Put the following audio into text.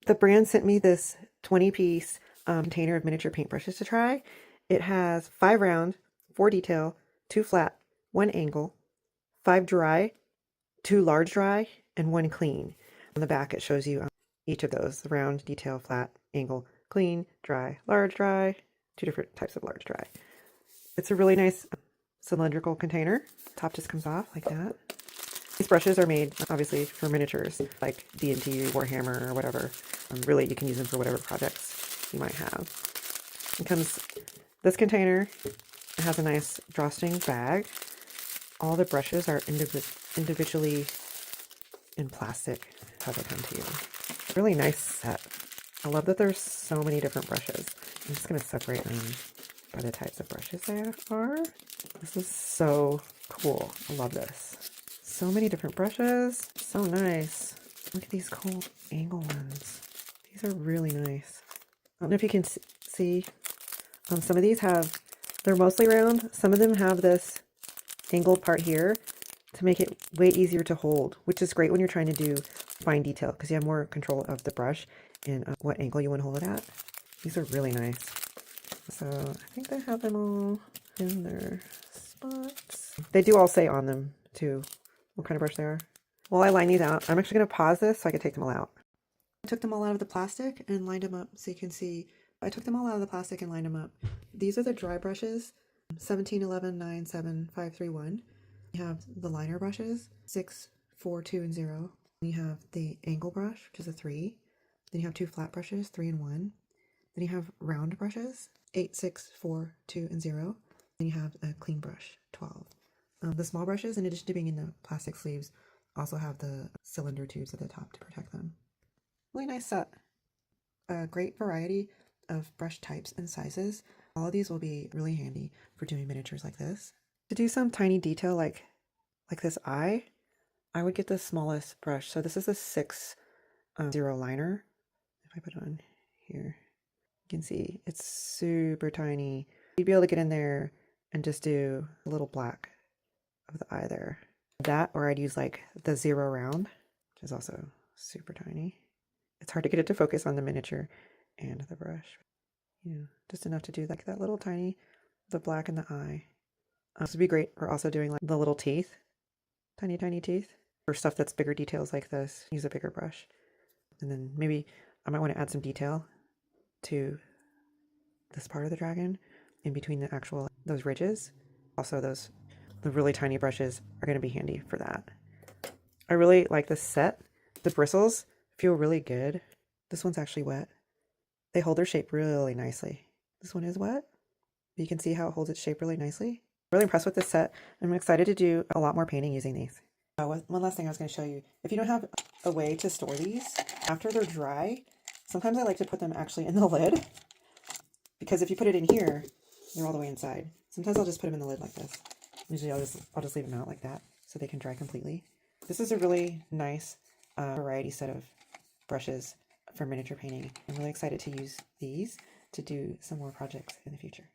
The brand sent me this 20-piece container of miniature paintbrushes to try. It has 5 round, 4 detail, 2 flat, 1 angle, 5 dry, 2 large dry, and 1 clean. On the back it shows you each of those: the round, detail, flat, angle, clean, dry, large dry, 2 different types of large dry. It's a really nice cylindrical container. Top just comes off like that. These brushes are made obviously for miniatures like D&D, Warhammer, or whatever. Really, you can use them for whatever projects you might have. It comes, this container has a nice drawstring bag. All the brushes are individually in plastic. How they come to you. Really nice set. I love that there's so many different brushes. I'm just going to separate them by the types of brushes there are. This is so cool. I love this. So many different brushes. So nice. Look at these cool angle ones. These are really nice. I don't know if you can see. Some of these they're mostly round. Some of them have this angled part here to make it way easier to hold, which is great when you're trying to do fine detail because you have more control of the brush and what angle you want to hold it at. These are really nice. So I think they have them all in their spots. They do all say on them too what kind of brush they are. While I line these out, I'm actually going to pause this so I can take them all out. I took them all out of the plastic and lined them up so you can see. I took them all out of the plastic and lined them up. These are the dry brushes, 17, 11, 9, 7, 5, 3, 1. You have the liner brushes, 6, 4, 2, and 0. Then you have the angle brush, which is a 3. Then you have 2 flat brushes, 3 and 1. Then you have round brushes, 8, 6, 4, 2, and 0. Then you have a clean brush, 12. The small brushes, in addition to being in the plastic sleeves, also have the cylinder tubes at the top to protect them. Really nice set. A great variety of brush types and sizes. All of these will be really handy for doing miniatures like this. To do some tiny detail like this eye, I would get the smallest brush. So this is a 6 0 liner. If I put it on here, you can see it's super tiny. You'd be able to get in there and just do a little black of the eye there. That, or I'd use like the 0 round, which is also super tiny. It's hard to get it to focus on the miniature and the brush. You know, just enough to do like that little tiny, the black in the eye. This would be great for also doing like the little teeth, tiny teeth. For stuff that's bigger details like this, use a bigger brush. And then maybe I might want to add some detail to this part of the dragon in between the actual, those ridges. Also the really tiny brushes are going to be handy for that. I really like this set. The bristles feel really good. This one's actually wet. They hold their shape really nicely. This one is wet. You can see how it holds its shape really nicely. Really impressed with this set. I'm excited to do a lot more painting using these. One last thing I was going to show you. If you don't have a way to store these after they're dry, sometimes I like to put them actually in the lid, because if you put it in here, they're all the way inside. Sometimes I'll just put them in the lid like this. Usually I'll just leave them out like that so they can dry completely. This is a really nice variety set of brushes for miniature painting. I'm really excited to use these to do some more projects in the future.